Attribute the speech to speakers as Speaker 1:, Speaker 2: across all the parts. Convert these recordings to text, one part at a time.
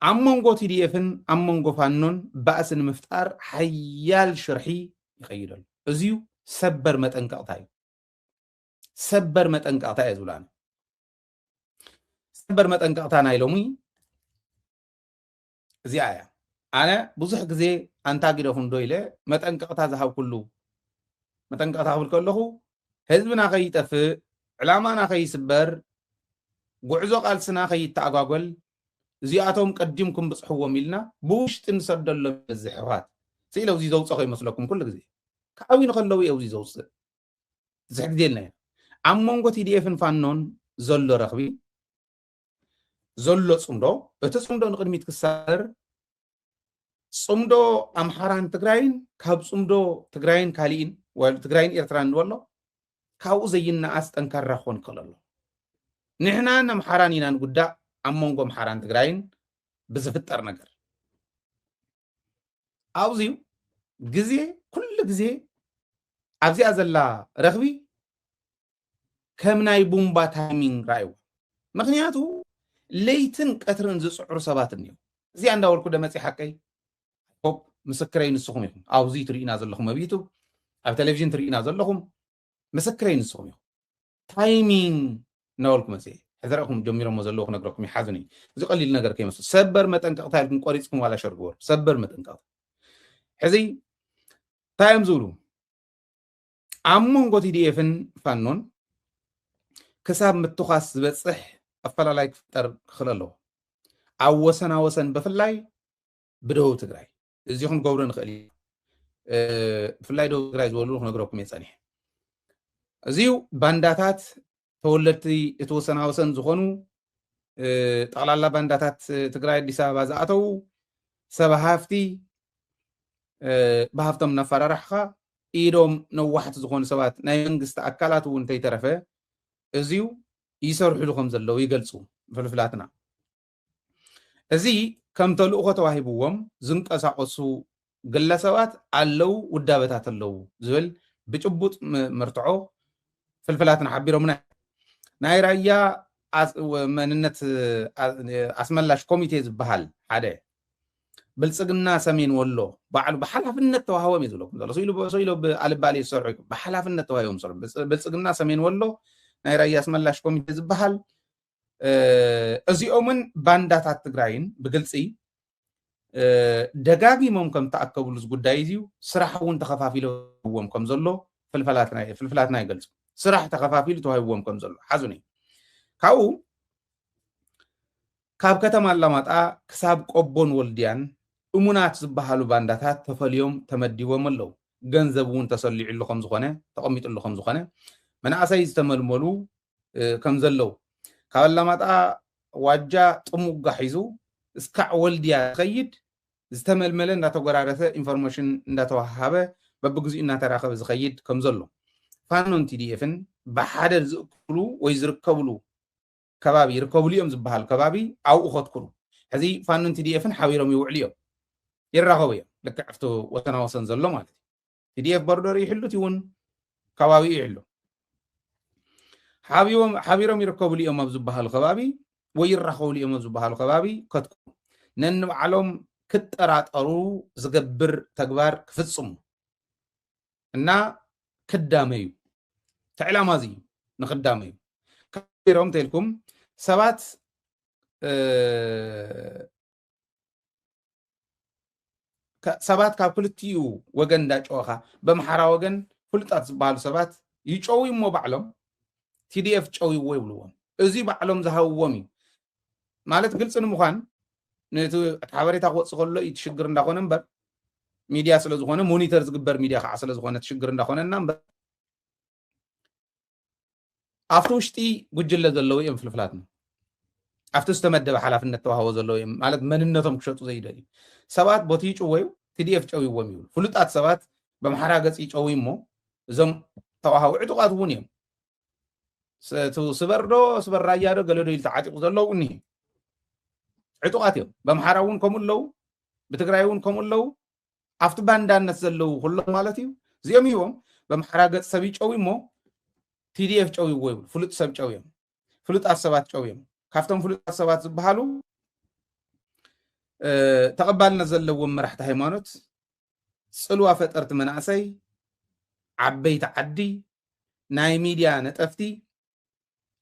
Speaker 1: عمونغو تي دي افن عمونغو فانون بأسن مفتار حيال شرحي يخيدل ازيو سبر متنقطاي سبر متنقطاي زولان سبر متنقطانا يلومي زي آية أنا بزح جزي أنتاجي رفون دويلة متنقطع زهاو كله متنقطع هاو كله حزبنا خي تفق علامانا خي سبر قعزو قالسنا خي تأقاقل زياتهم قدمكم بصحوا ميلنا بوشت نسد الله الزحوات سي لو زي زوص خي مسلكم كل جزي كاوي نخلوي أو زي زوص زحك ديالنا عمونغو تي دي افن فانون زلو رخبي زلو صمدو بتصمدو نقدمي تكسر صمدو أمحاران تقراين كاب صمدو تقراين كالين ولا تقراين إرتران والله كاو زينا أست أنكر رخون كلالو نحنا نمحارانينا نقدا أمونغو محاران تقراين بزفتر نقر أوزيو جزي كل جزي أبزي أزلا رخبي كم ناي بومبا تايمين رايو مغنياتو ليتن كترن زسعر سباتنيو زي عند أول كده مسي حكي هوب مسكرين السخمي أو زي ترينا زلهم بيتو أو تلفزيون ترينا زلهم مسكرين السخمي تايمين نقولكم مسي حذركم جميرا مزلوخ نقرأكم يحزني زي قليل نقر كيمس سبر متنقطع لكم قريتكم ولا شرقور سبر متنقطع حزي تايم زولو عمون قوتي دي افن فانون كساب متخاص بصح أفلا لايك فتر خلالو أو وسن بفلاي بدو تقراي زيهم قورن خلي فلاي دو تقراي زولوخ نقرأكم يساني زيو بانداتات تولدتي اتوسنا وسن زخونو طغلالا بانداتات تقراي دي سابا زعتو سبا هافتي بهافتم نفر رحخا إيدوم نوحت زخون سبات ناي منقست أكالات وانتي ترفه ازيو يسرحوا لكم زلو يقلصوا فلفلاتنا ازي كم تلقوا تواهبوهم زنك أساقصوا قلسوات علو ودابتات اللو زول بجبوت مرتعو فلفلاتنا حبيرو ناي رايا مننت اسملاش كوميتيز بحال حدا بلصقنا سمين ولو بعل بحلفنت توهاوم يزلو سويلو بالبالي سرع بحلفنت توهاوم سر بلصقنا سمين ولو ناي رايا اسملاش كوميتيز بحال ازيومن بانداتات تግራይን بግልጽ ደጋጊሞም ከም ተኣከቡሉ ጉዳይ እዩ ስራሕ እውን ተኸፋፊሎም ከም ዘሎ ፍልፍላትና ይገልጹ ስራሕ ተኸፋፊሉ ተዋሂቦም ከም ዘሎ ሓዙኒ ካብኡ ካብ ከተማ አላማጣ ክሳብ ቆቦን ወልድያን እሙናት ዝበሃሉ ባንዳታት ተፈልዮም ተመዲቦም ኣለው ገንዘብ እውን ተሰሊዑሉ ከም ዝኾነ ተቐሚጡሉ ከም ዝኾነ መናእሰይ ዝተመልመሉ ከም ዘለው ካብ አላማጣ ዋጃ ጥሙጋ ሒዙ እስካዕ ወልድያ ኸይድ ዝተመልመለ እንዳተጎራረሰ ኢንፎርሜሽን እንዳተዋሃበ በብግዚኡ እናተራኸበ ዝኸይድ ከም ዘሎ ፋኖን ቲዲኤፍን ብሓደ ዝእክሉ ወይ ዝርከብሉ ከባቢ ይርከብሉ እዮም ዝበሃል ከባቢ ኣብኡ ኸትኩሉ ሕዚ ፋኖን ቲዲኤፍን ሓቢሮም ይውዕሉ እዮም ይራኸቡ እዮም ልክዕ ኣብቲ ወሰና ወሰን ዘሎ ማለት እዩ ቲዲኤፍ በርዶር ይሕሉት ይውን ከባቢኡ ይሕሉ ሓቢሮም ይርከብሉ እዮም ኣብ ዝበሃል ከባቢ ወይ ይራኸብሉ እዮም ኣብ ዝበሃል ከባቢ ከትኩሉ ነንባዕሎም ክጠራጠሩ ዝገብር ተግባር ክፍጽሙ እና ክዳመዩ ተዕላማ እዚ ንክዳመዩ ከቢሮም ተልኩም ሰባት ካብ ክልቲኡ ወገን እንዳጨወኻ በመሓራ ወገን ፍሉጣት ዝበሃሉ ሰባት ይጨው እሞ ባዕሎም ቲዲኤፍ ጨውይዎ ይብልዎም እዚ ባዕሎም ዝሃብዎም እዩ ማለት ግልጽ ንምዃን ነቲ ሓበሬታ ክወፅእ ከሎ ይትሽግር እንዳኾነ እምበር ሚድያ ስለ ዝኾነ ሞኒተር ዝግበር ሚድያ ከዓ ስለ ዝኾነ ትሽግር እንዳኾነና እምበር ኣብቲ ውሽጢ ጉጅለ ዘለዎ እዮም ፍልፍላትና ኣብቲ ዝተመደበ ሓላፍነት ተዋህቦ ዘለዎ እዮም ማለት መንነቶም ክሸጡ ዘይደልዩ ሰባት ቦቲ ይጭወዩ ቲዲኤፍ ጨውይዎም ይብሉ ፍሉጣት ሰባት በመሓራ ገጽ ይጨው እሞ እዞም ተዋህቦ ዕጡቃት እውን እዮም ስበርዶ ስበራያዶ ገለዶ ኢሉ ተዓጢቁ ዘለው እኒሄ ዕጡቃት እዮም በመሓራ እውን ከምኡ ኣለው ብትግራይ እውን ከምኡ ኣለው ኣብቲ ባንዳነት ዘለው ኩሎም ማለት እዩ እዚኦም እዮም በመሓራ ገጽ ሰብ ይጨው እሞ ቲዲኤፍ ጨውይዎ ይብሉ ፍሉጥ ሰብ ጨው እዮም ፍሉጣት ሰባት ጨው እዮም ካብቶም ፍሉጣት ሰባት ዝበሃሉ تقبلنا زلوم مرحت هيمانوت صلوا فترت مناسي عبيت عدي ناي ميديا نتفتي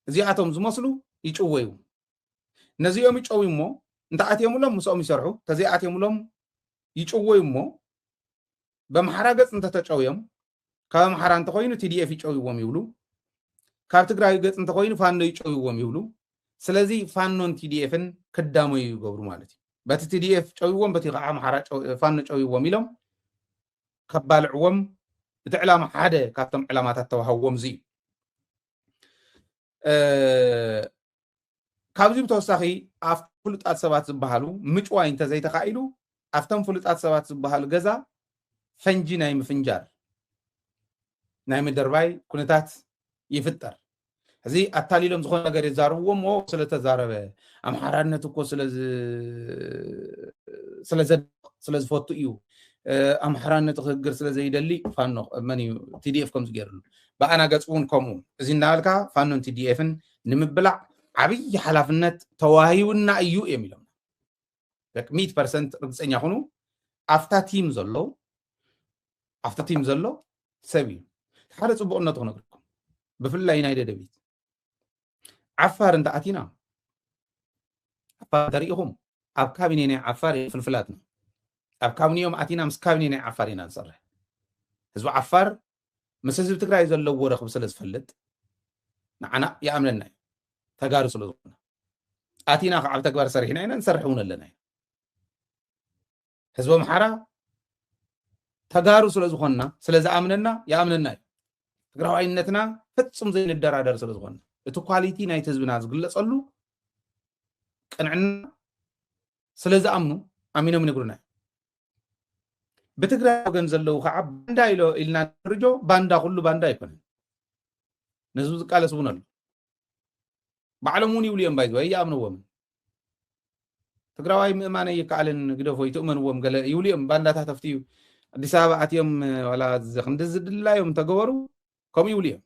Speaker 1: زياتهم زمصلو يچويو نزيهم يچوي مو انت اتيم لهم مسوم يسرحو تزياتهم لهم يچوي مو بمحراغص انت تچويم كام حران تخوينو تي دي اف يچويوم يبلو كاب تግራይ ገጽ እንተ ኮይኑ ፋኖ ይጨውዎም ይብሉ ስለዚህ ፋኖን ቲዲኤፍን ከዳሞ ይገብሩ ማለት እዩ በቲ ቲዲኤፍ ጨውዎም በቲ ከዓ ማሓራ ፋኖ ጨውዎም ኢሎም ከባልዕዎም እቲ ዕላማ ሓደ ካብቶም ዕላማታት ተዋሃብዎም እዚ ካብዚ ብተወሳኺ ኣብ ፍሉጣት ሰባት ዝበሃሉ ምጭዋይ እንተዘይተኻኢሉ ኣብቶም ፍሉጣት ሰባት ዝበሃሉ ገዛ ፈንጂ ናይ ምፍንጃር ናይ ምድርባይ ኩነታት ይፍጠር እዚ ኣታሊሎም ዝኾነ ነገር ይዛረብዎም ሞ ስለተዛረበ ኣምሓራነት እኮ ስለዝፈቱ እዩ ኣምሓራነት ክህግር ስለዘይደሊ ፋኖ መን ቲዲኤፍ ከም ዝገይርሉ በኣና ገጽ እውን ከምኡ እዚ እናበልካ ፋኖን ቲዲኤፍን ንምብላዕ ዓብይ ሓላፍነት ተዋሂብና እዩ እዮም ኢሎም 100% ርግፀኛ ሁኑ ኣፍታ ቲም ዘሎ ሰብ እዩ ሓደ ጽቡቕነቱ ክነግርኩም ብፍላይ ናይ ደደቢት عفار انت اتينا عفار طريقهم اب كابيني عفار فلفلاتنا اب كابينيوم اتينا مس كابيني عفارينا نصرح حزب عفار مسزب تግራይ ዘለዎ ረኽብ ስለ ዝፈልጥ ንዓና ይኣምነና ተጋሩ ስለ ዝኾነ ኣቲና ካብ ተግባር ሰሪሕና ኢና ንሰርሕውን ኣለና ህዝቦ ምሓራ ተጋሩ ስለ ዝኾንና ስለ ዝኣምነና ይኣምነና ትግራዋይነትና ፍጹም ዘይንደራደር ስለ ዝኾነ እቲ ኳሊቲ ናይ ህዝብና ዝግለጸሉ ቅንዕና ስለ ዝኣምኑ ኣሚኖም ይነግሩና በትግራይ ወገን ዘለው ከዓ ባንዳ ኢልና ንርጆ ባንዳ ኩሉ ባንዳ ይኮነ ነዝቡ ዝቃለስ እውን ኣሎ ባዕሎምን ይብሉ እዮም ባይዘ ወይ ይኣምንዎም ትግራዋይ ምእማነ ይከኣልን ግደፎ ይትእመንዎም ገለ ይብሉ እዮም ባንዳታት ተፍትዩ ኣዲስ ኣበባ ኣትዮም ዋላ ክንድዝ ድላዮም ተገበሩ ከምኡ ይብሉ እዮም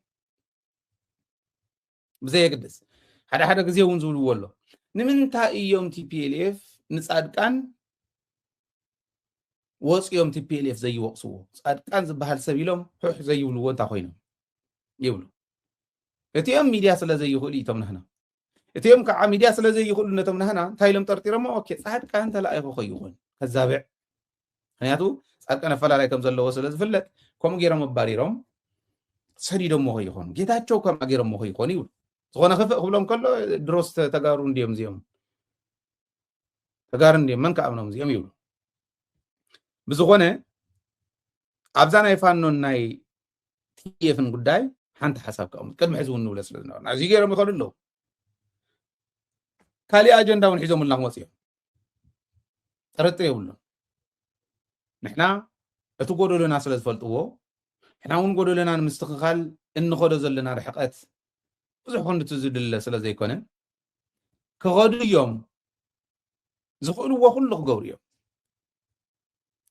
Speaker 1: بزي يقدس حدا غزي ون زول والله نمنتا يوم تي بي ال اف نصادقان وص يوم تي بي ال اف زي وقسو صادقان زبحال سبيلهم حح زي يولو انت خوينو يولو اتيام ميديا سلا زي يخول يتمنهنا اتيام كع ميديا سلا زي يخول نتمنهنا تايلم طرطيرمو اوكي صادقان انت لا يخو خيون كذابع حياتو صادقان فلا لا كم زلو سلا زفلت كوم غيرم مباريرم سريدم مو يخون ጌታቸው كم غيرم مو يخون يولو ዝኾነ ክፍእ ክብሎም ከሎ ድሮስ ተጋሩ እንዲዮም እዚኦም ተጋሩ እንዲዮም መን ከኣምኖም እዚኦም ይብሉ ብዝኾነ ኣብዛ ናይ ፋኖን ናይ ቲኤፍን ጉዳይ ሓንቲ ሓሳብ ከኦም ቅድሚ ሕዚ እውን ንብለ ስለ ዝነበርና እዚ ገይሮም ይኸዱ ኣለዉ ካሊእ ኣጀንዳ እውን ሒዞምልና ክመፁ እዮም ጥርጥር የብሉን ንሕና እቲ ጎደሎና ስለ ዝፈልጥዎ ንሕና እውን ጎደሎና ንምስትኽኻል እንኸዶ ዘለና ርሕቐት ብዙሕ ክንድቲ ዝድለ ስለ ዘይኮነ ክኸዱ እዮም ዝኽእልዎ ኩሉ ክገብሩ እዮም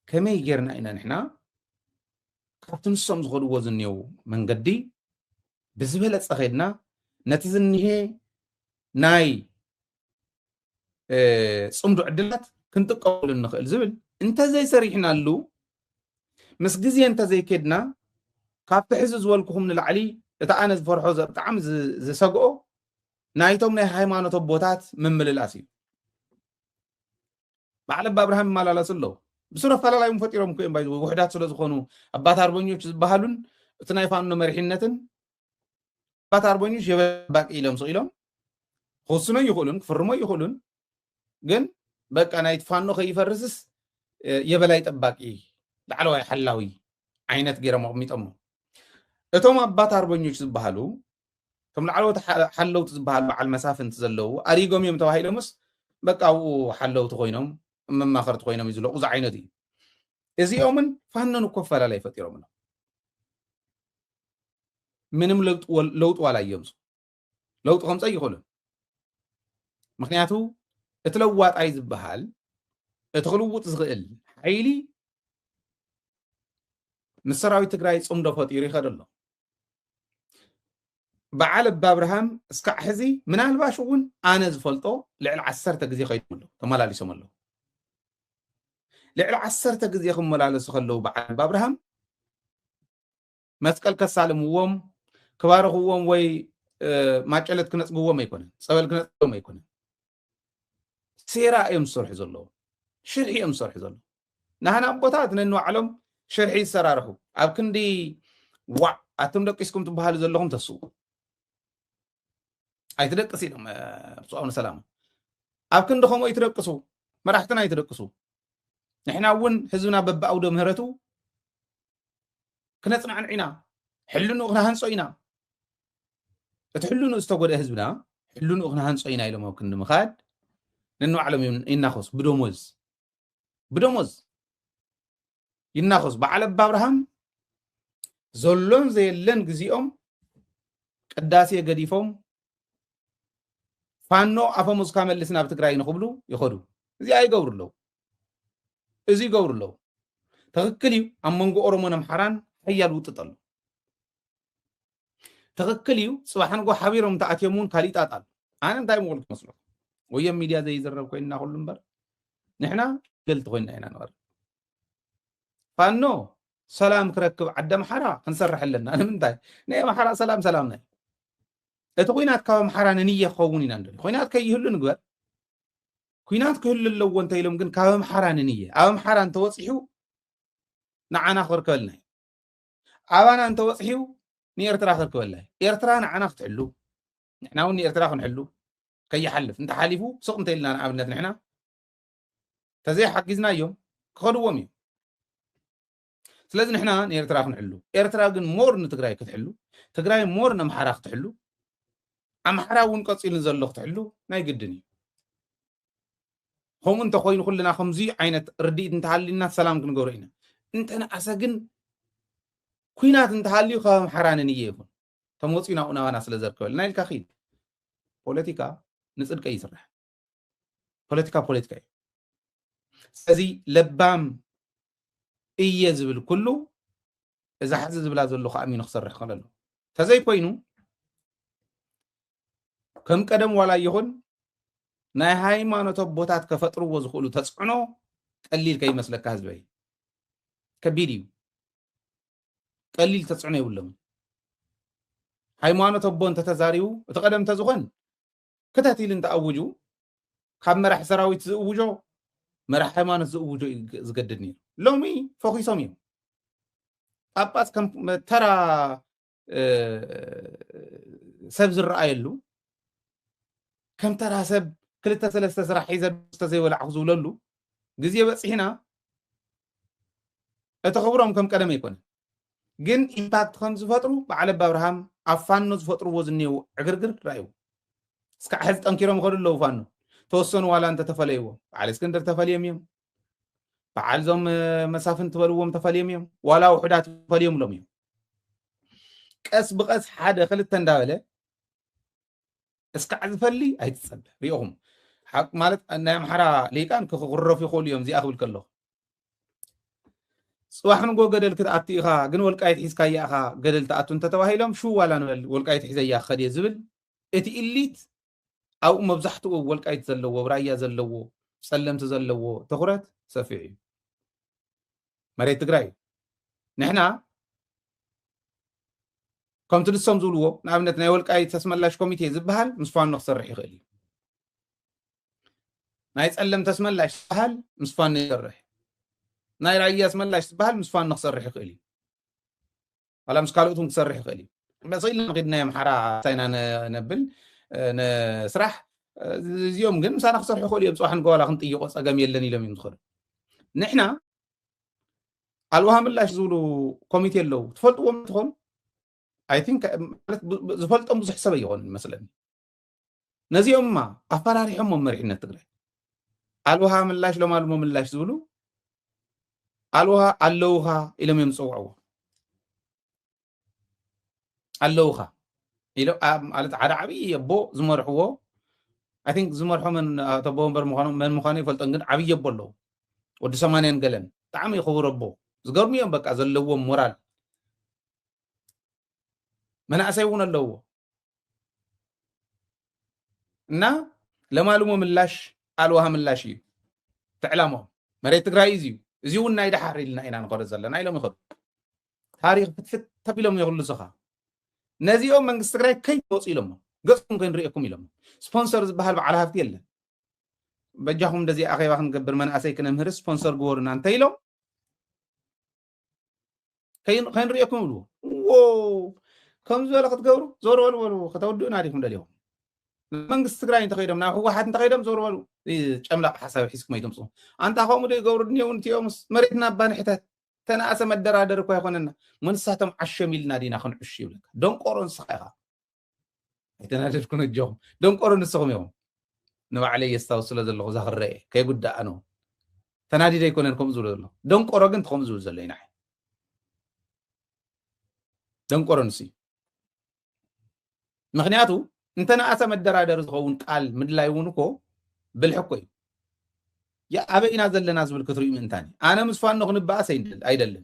Speaker 1: ከመይ ጌርና ኢና ንሕና ካብቲ ንሶም ዝኸድዎ ዝኒሄው መንገዲ ብዝበለፀ ኸድና ነቲ ዝኒሄ ናይ ፅምዱ ዕድላት ክንጥቀመሉ ንኽእል ዝብል እንተዘይሰሪሕናሉ ምስ ግዜ እንተዘይከድና ካብቲ ሕዚ ዝበልኩኹም ንላዕሊ እቲ ኣነ ዝፈርሖ ብጣዕሚ ዝሰግኦ ናይቶም ናይ ሃይማኖት ኣቦታት ምምልላስ እዩ በዓል ኣባ ኣብርሃም ይመላለሱ ኣለዉ ብሱረ ኣፈላላዮም ፈጢሮም እኮ እዮም ባይዘ ውሕዳት ስለ ዝኾኑ ኣባት ኣርበኞች ዝበሃሉን እቲ ናይ ፋኖ መሪሕነትን ኣባት ኣርበኞች የበባቂ ኢሎም ስኢሎም ክወስኖ ይኽእሉን ክፍርሞ ይኽእሉን ግን በቃ ናይቲ ፋኖ ከይፈርስስ የበላይ ጠባቂ ላዕለዋይ ሓላዊ ዓይነት ገይሮም ኣቕሚጦሞ እቶም ኣባት ኣርበኞች ዝበሃሉ እቶም ላዕለዎት ሓለውቲ ዝበሃሉ በዓል መሳፍንቲ ዘለዉ ኣሪጎም እዮም ተባሂሎምስ በቃ ኣብኡ ሓለውቲ ኮይኖም መማኸርቲ ኮይኖም እዩ ዝለቑ ዓይነት እዩ እዚኦምን ፋኖን እኮ ኣፈላላይ ፈጢሮም ኣሎ ምንም ለውጥ ዋላ እዮምሱ ለውጥ ከምፀ ይኽእሉን ምክንያቱ እቲ ለዋጣይ ዝበሃል እቲ ክልውጥ ዝኽእል ሓይሊ ምስ ሰራዊት ትግራይ ፅምዶ ፈጢሩ ይኸድ ኣሎ በዓል ኣባ ኣብርሃም እስካዕ ሕዚ ምናልባሽ እውን ኣነ ዝፈልጦ ልዕሊ 10 ግዜ ከይዶም ኣለዉ ተመላሊሶም ኣለዉ لعل 10 ግዜ ክመላለሱ ከለው በዓል አብርሃም መስቀል ከሳልምዎም ክባርኽዎም ወይ ማጨለት ክነጽግዎም ኣይኮነን ጸበል ክነጽግዎም ኣይኮነን ሴራ እዮም ዝሰርሑ ዘለዉ ሽርሒ እዮም ዝሰርሑ ዘለዉ ናህና ኣቦታት ነንባዕሎም ሽርሒ ዝሰራርሑ ኣብ ክንዲ ዋዕ ኣቶም ደቂስኩም ትበሃሉ ዘለኹም ተስኡ ኣይትደቅስ ኢሎም ብፅዖም ሰላም ኣብ ክንዲ ከምኡ ይትደቅሱ መራሕትና ይትደቅሱ ንሕና እውን ህዝብና በብኣውደ ምህረቱ ክነጽናዕን ኢና ሕልኑ ክነሃንጾ ኢና እቲ ሕልኑ ዝተጎድአ ህዝብና ሕልኑ ክነሃንጾ ኢና ኢሎም ኣብ ክንዲ ምኻድ ነንባዕሎም ይናኸሱ ብደሞዝ ይናኸሱ በዓል አብርሃም ዘሎን ዘየለን ግዚኦም ቅዳሴ ገዲፎም ፋኖ ኣፈሙዝ ካመልስ ናብ ትግራይ ንኽብሉ ይኸዱ እዚ ኣይገብሩለው እዚ ይገብሩለው ትክክል እዩ ኣብ መንጎ ኦሮሞን ኣምሓራን ሓያል ውጥጥ ኣሎ ትክክል እዩ ጽባሕንጎ ሓቢሮም ተኣትየሙን ካሊእ ጣጣ ኣሎ ኣነ እንታይ ምቕል ትመስሎ ወየም ሚድያ ዘይዘረብ ኮይንና ኩሉ እምበር ንሕና ገልቲ ኮይንና ኢና ንቐርብ ፋኖ ሰላም ክረክብ ዓዲ ኣምሓራ ክንሰርሕ ኣለና ንምንታይ ናይ ኣምሓራ ሰላም ናይ እቲ ኩናት ካብ ኣምሓራ ንንየ ክኸውን ኢና ንደልዩ ኩናት ከይህሉ ንግበር ኩናት ክህሉ ኣለዎ እንተኢሎም ግን ካብ ኣምሓራ ንንየ ኣብ ኣምሓራ እንተወፂሑ ንዓና ክርከበልና ኣባና እንተወፂሑ ንኤርትራ ክርከበልና ኤርትራ ንዓና ክትሕሉ ንሕና እውን ንኤርትራ ክንሕሉ ከይሓልፍ እንተሓሊፉ ሱቕ እንተኢልና ንኣብነት ንሕና ተዘይሓጊዝና እዮም ክኸድዎም እዮም ስለዚ ንሕና ንኤርትራ ክንሕሉ ኤርትራ ግን ሞር ንትግራይ ክትሕሉ ትግራይ ሞር ንኣምሓራ ክትሕሉ ኣምሓራ እውን ቀፂሉ ዘሎ ክትሕሉ ናይ ግድን እዩ ከምኡ እንተኮይኑ ኩልና ከምዚ ዓይነት ርዲኢት እንተሃሊና ሰላም ክንገብሮ ኢና እንተነኣሰ ግን ኩናት እንተሃልዩ ካብ ኣምሓራ ንንየ ይኹን ተመፂኡ ናብኡ ናባና ስለ ዘርከበልና ኢልካ ኺድ ፖለቲካ ንፅድቂ ይስራሕ ፖለቲካ እዩ ስለዚ ለባም እየ ዝብል ኩሉ እዛ ሕዚ ዝብላ ዘሎ ከኣሚኑ ክሰርሕ ከለሉ ተዘይኮይኑ ከም ቀደም ዋላ ይኹን ናይ ሃይማኖት ኣቦታት ከፈጥርዎ ዝኽእሉ ተፅዕኖ ቀሊል ከይመስለካ ህዝበይ ከቢድ እዩ ቀሊል ተፅዕኖ የብሎም ሃይማኖት ኣቦ እንተተዛሪቡ እቲ ቀደም እንተዝኾን ክተቲል እንተኣውጁ ካብ መራሒ ሰራዊት ዝእውጆ መራሒ ሃይማኖት ዝእውጆ ዝገድድ ነይሩ ሎሚ ፎኪሶም እዮም ጳጳስ ከም ተራ ሰብ ዝረኣየሉ ከም ተራ ሰብ ክልተ ሰለስተ ስራሕ ሒዘ ዝተዘይበላዕኹ ዝብለሉ ግዜ በፂሕና እቲ ክብሮም ከም ቀደም ኣይኮነን ግን ኢምፓክት ከም ዝፈጥሩ በዓል አብርሃም ኣብ ፋኖ ዝፈጥርዎ ዝኔው ዕግርግር ራእዩ እስካዕ ሕዚ ጠንኪሮም ይኸዱ ኣለዉ ፋኖ ተወሰኑ ዋላ እንተተፈለይዎ በዓል እስክንድር ተፈልዮም እዮም በዓል ዞም መሳፍን ትበልዎም ተፈልዮም እዮም ዋላ ውሑዳት ተፈልዮምሎም እዮም ቀስ ብቀስ ሓደ ክልተ እንዳበለ እስካዕ ዝፈሊ ኣይትፀብሕ ሪኦኹም ማለት ናይ ኣምሓራ ሊቃን ክኽረፉ ይኽእሉ እዮም እዚኣ ክብል ከለኹ ጽባሕ ንጎ ገደል ክትኣቱ ኢኻ ግን ወልቃይት ሒዝካያ ኢኻ ገደል ተኣቱ እንተተባሂሎም ሹ ዋላ ንበል ወልቃይት ሒዘያ ክኸድየ ዝብል እቲ ኢሊት ኣብኡ መብዛሕትኡ ወልቃይት ዘለዎ ብራያ ዘለዎ ጸለምቲ ዘለዎ ትኹረት ሰፊሕ እዩ መሬት ትግራይ ንሕና ከምቲ ንሶም ዝብልዎ ንኣብነት ናይ ወልቃይት ተስመላሽ ኮሚቴ ዝበሃል ምስ ፋኖ ክሰርሕ ይኽእል እዩ ናይ ጸለም ተስመላሽ ዝበሃል ምስ ፋኖ ይሰርሕ ናይ ራያ ተስመላሽ ዝበሃል ምስ ፋኖ ክሰርሕ ይኽእል እዩ ዋላ ምስ ካልኦቱን ክሰርሕ ይኽእል እዩ መፅኢልና ንኺድ ናይ ኣምሓራ ሳይና ነብል ንስራሕ እዚኦም ግን ምሳና ክሰርሑ ይኽእሉ እዮም ፅባሕ ንጎ ዋላ ክንጥይቆ ፀገም የለን ኢሎም እዮም ዝኽእሉ ንሕና ኣልዋሃ ምላሽ ዝብሉ ኮሚቴ ኣለዉ ትፈልጥዎም ትኾኑ ኣይ ቲንክ ዝፈልጦም ብዙሕ ሰብ ኣይኮኑ ይመስለኒ ነዚኦምማ ኣፈራሪሖሞም መሪሕነት ትግራይ ኣልዋሃ ምላሽ ሎም ኣልሞ ምላሽ ዝብሉ ኣልዋሃ ኣለውኻ ኢሎም እዮም ዝፅውዕዎ ኣለውኻ ኢሎም ማለት ሓደ ዓብዪ ኣቦ ዝመርሕዎ ኣይ ቲንክ ዝመርሖ ተቦ እምበር መን ምዃኑ ይፈልጦን ግን ዓብዪ ኣቦ ኣለዉ ወዲ 80 ገለን ብጣዕሚ ይኽቡር ኣቦ ዝገርሙ እዮም በቃ ዘለዎም ሞራል መናእሰይ እውን ኣለዎ እና ለማልሞ ምላሽ ኣልዋሃ ምላሽ እዩ ትዕላሞም መሬት ትግራይ እዩ እዚውን ናይ ድሓር ኢልና ኢና ንኸዶ ዘለና ኢሎም ይኸዱ ታሪክ ፍትፍት ተቢሎም ይኽእሉ ዝኻ ነዚኦም መንግስቲ ትግራይ ከይወፁ ኢሎም ገጽኩም ከንሪእኩም ኢሎም ስፖንሰር ዝበሃል በዓል ሃፍቲ የለን በጃኹም እንደዚ ኣኼባ ክንገብር መናእሰይ ክነምህር ስፖንሰር ግበሩና እንተ ኢሎም ከንሪእኩም ይብልዎ ከም ዝበለ ክትገብሩ ዞር በሉ ከተወድኡና ዲኹም ደልዮም መንግስቲ ትግራይ እንተኸይዶም ናብ ህወሓት እንተኸይዶም ዞር በሉ ጨምላቕ ሓሳብ ሒዝኩም ኣይተምፅኡ ኣንታ ከምኡ ዶ ይገብሩ ድንኤውን እንቲኦምስ መሬትና ባንሕተት ተናእሰ መደራደር እኳ ይኮነና መንሳቶም ዓሸም ኢልና ዲና ክንዕሽ ይብለካ ደንቆሮ ንስኻ ኢኻ ኣይተናደድኩን እጆኹም ደንቆሮ ንስኹም እዮም ንባዕለይ የስታውስ ስለ ዘለኹ እዛ ክረአ ከይጉዳእ ነው ተናዲደ ኣይኮነን ከምኡ ዝብሎ ዘሎ ደንቆሮ ግን ከምኡ ዝብል ዘሎ ኢና ደንቆሮ ንስ ምክንያቱ እንተናእሰ መደራደር ዝኸውን ቃል ምድላይ እውን እኮ ብልሒ እኮ እዩ ኣበኢና ዘለና ዝብል ክትርእዩ ምእንታኒ ኣነ ምስ ፋኖ ክንበኣስ ኣይደለን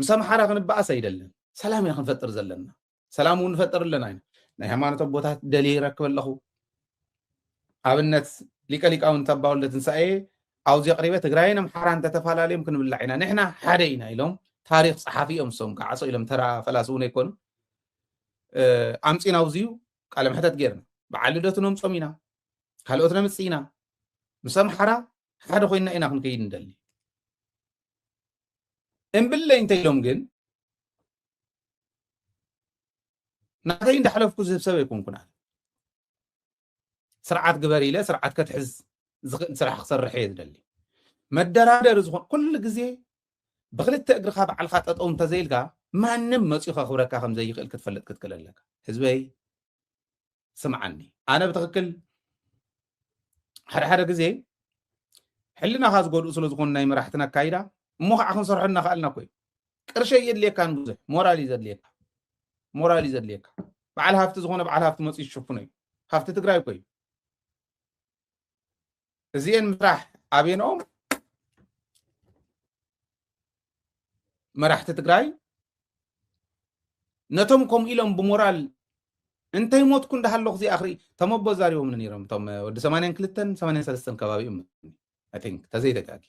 Speaker 1: ምስ ኣምሓራ ክንበኣስ ኣይደለን ሰላም እያ ክንፈጥር ዘለና ሰላም እውን ንፈጥር ኣለና ኢና ናይ ሃይማኖት ኣቦታት ደልየ ይረክብ ኣለኹ ኣብነት ሊቀ ሊቃውንቲ ኣባ ወልደ ትንሳኤ ኣብዚ ኣቕሪበ ትግራይን ኣምሓራን ተተፈላለዮም ክንብላዕ ኢና ንሕና ሓደ ኢና ኢሎም ታሪክ ፀሓፊ እዮም ሶም ከዓሶ ኢሎም ተራ ፈላሲ እውን ኣይኮኑ ኣምፂና ውዝዩ ቃለ ምሕተት ጌርና በዓል ልደቱ ነምፆም ኢና ካልኦት ነምፅእ ኢና ምስ ኣምሓራ ሓደ ኮይና ኢና ክንከይድ እንደሊ እምብለይ እንተኢሎም ግን ናተይ እንዳሕለፍኩ ዝህብ ሰብ ኣይኮንኩን ስርዓት ግበር ኢለ ስርዓት ከትሕዝ ዝኽእል ስራሕ ክሰርሕ እየ ዝደሊ መደራደሪ ዝኾን ኩሉ ግዜ ብክልተ እግርካ በዓልካ ጠጠው እንተዘይልካ ማንም መፂኡ ከኽብረካ ከም ዘይኽእል ክትፈልጥ ክትክእል ኣለካ ህዝበይ ስምዓኒ ኣነ ብትክክል ሓደ ግዜ ሕልናኻ ዝጎድኡ ስለ ዝኾኑ ናይ መራሕትና ኣካይዳ እሞ ከዓ ክንሰርሖ እናኽኣልና ኮይ ቅርሸ የድልየካ ንብዙሕ ሞራል እዩ ዘድልየካ በዓል ሃፍቲ ዝኾነ በዓል ሃፍቲ መፂኡ ዝሽፍኖ እዩ ሃፍቲ ትግራይ ኮይ እዚአን ምስራሕ ኣቤኖም መራሕቲ ትግራይ ነቶም ከምኡ ኢሎም ብሞራል እንታይ ሞትኩ እንዳሃለኹ እዚኣ ኣኽሪ ተመቦ ዛሪቦም ነይሮም እቶም ወዲ 82 83 ከባቢኦም I think ተዘይተጋጊ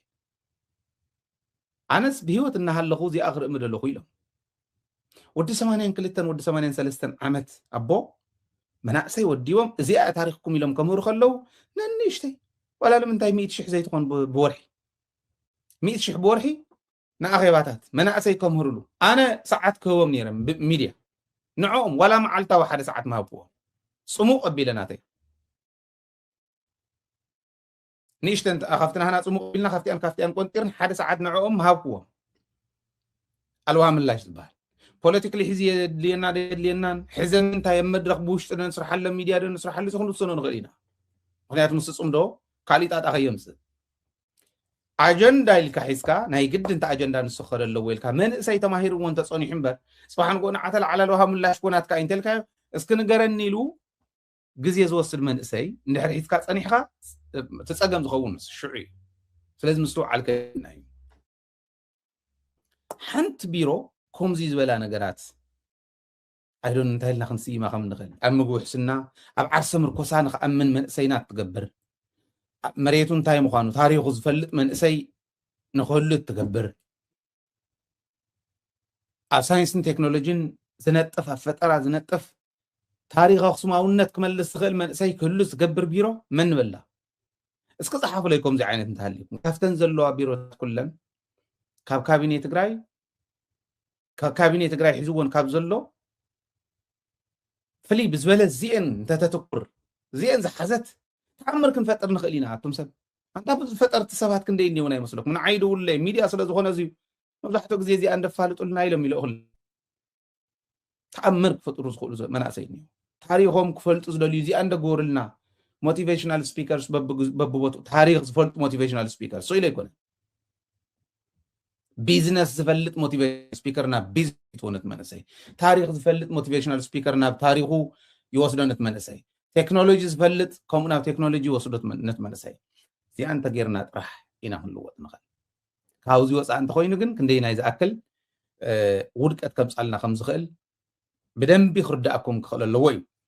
Speaker 1: ኣነስ ብሂወት እናሃለኹ እዚኣ ክርኢ ምደለኹ ኢሎም ወዲ 82 ወዲ 83 ዓመት ኣቦ መናእሰይ ወዲቦም እዚኣ ታሪክኩም ኢሎም ከምህሩ ከለው ነንእሽተይ ወላ ንምንታይ 100,000 ዘይትኾን ብወርሒ 100,000 ብወርሒ ንኣኼባታት መናእሰይ ከምህሩሉ ኣነ ሰዓት ክህቦም ነይረ ሚድያ ንዕኦም ወላ መዓልታዊ ሓደ ሰዓት ምሃብዎ ፅሙቕ ኣቢለ ናተይ ንእሽተን ካፍትና ሃና ፅሙቕ ኢልና ካፍቲያን ቆንጢርን ሓደ ሰዓት ንዕኦም ምሃብክዎም ኣልዋ ምላሽ ዝበሃል ፖለቲካሊ ሕዚ የድልየናን ሕዘን እንታይ ኣብ መድረኽ ብውሽጢ ዶ ንስርሓሎ ሚድያ ዶ ንስርሓሉ እዚ ክንውስኖ ንኽእል ኢና ምክንያቱ ምስ ፅም ዶ ካሊእ ጣጣ ከየምፅእ ኣጀንዳ ኢልካ ሒዝካ ናይ ግድንታ ኣጀንዳ ንስኸደ ኣለዎ ኢልካ መንእሰይ ተማሂርዎ እንተፀኒሑ እምበር ፅባሕ ንጎ ንዓተል ዓለልዋ ምላሽ ኮናትካ እንተልካ እስኪ ንገረኒ ኢሉ ግዜ ዝወስድ መንእሰይ እንድሕሪ ሒዝካ ፀኒሕካ ትፀገም ዝኸውን ሽዑ እዩ ስለዚ ምስትውዓል ከና እዩ ሓንቲ ቢሮ ከምዚ ዝበላ ነገራት ኣይዶን እንታይ ኢልና ክንስይማ ከም ንኽእል ኣብ ምግቢ ውሕስና ኣብ ዓርሰ ምርኮሳ ንኽኣምን መንእሰይናት ትገብር መሬቱ እንታይ ምዃኑ ታሪኹ ዝፈልጥ መንእሰይ ንኽህሉ ትገብር ኣብ ሳይንስን ቴክኖሎጂን ዝነጥፍ ኣብ ፈጠራ ዝነጥፍ ታሪኽ ኣኽሱማውነት ክመልስ ዝኽእል መንእሰይ ክህሉ ዝገብር ቢሮ መን ንበላ እስኪ ፀሓፉ ለይ ከምዚ ዓይነት እንተሃልዩኩም ካብተን ዘለዋ ቢሮታት ኩለን ካብ ካቢኔ ትግራይ ሒዝዎን ካብ ዘሎ ፍልይ ብዝበለ እዚአን እንተተትኩር እዚአን ዝሓዘት ተኣምር ክንፈጥር ንኽእል ኢና ኣቶም ሰብ ኣንታ ብዝፈጠርቲ ሰባት ክንደይ እኒውን ኣይመስለኩም ንዓይ ደውለይ ሚድያ ስለ ዝኾነ እዚዩ መብዛሕትኡ ግዜ እዚኣ እንደፋልጡልና ኢሎም ኢሎ እኽል ተኣምር ክፈጥሩ ዝኽእሉ መናእሰይ እኒዩ ታሪኾም ክፈልጡ ዝደልዩ እዚኣ እንደገበሩልና ሞቲቬሽናል ስፒከርስ በብቦትኡ ታሪክ ዝፈልጡ ሞቲቬሽናል ስፒከርስ ሶ ኢለ ኣይኮነን ቢዝነስ ዝፈልጥ ሞቲቬሽናል ስፒከር ናብ ቢዝነስ ትወነት መንእሰይ ታሪክ ዝፈልጥ ሞቲቬሽናል ስፒከር ናብ ታሪኹ ይወስዶ ነት መንእሰይ ቴክኖሎጂ ዝፈልጥ ከምኡ ናብ ቴክኖሎጂ ይወስዶ ነት መንእሰይ እዚኣ እንተጌርና ጥራሕ ኢና ክንልወጥ ንኽእል ካብዚ ወፃእ እንተኮይኑ ግን ክንደይ ናይ ዝኣክል ውድቀት ከምፃልና ከም ዝኽእል ብደንቢ ክርዳእኩም ክኽእል ኣለዎ እዩ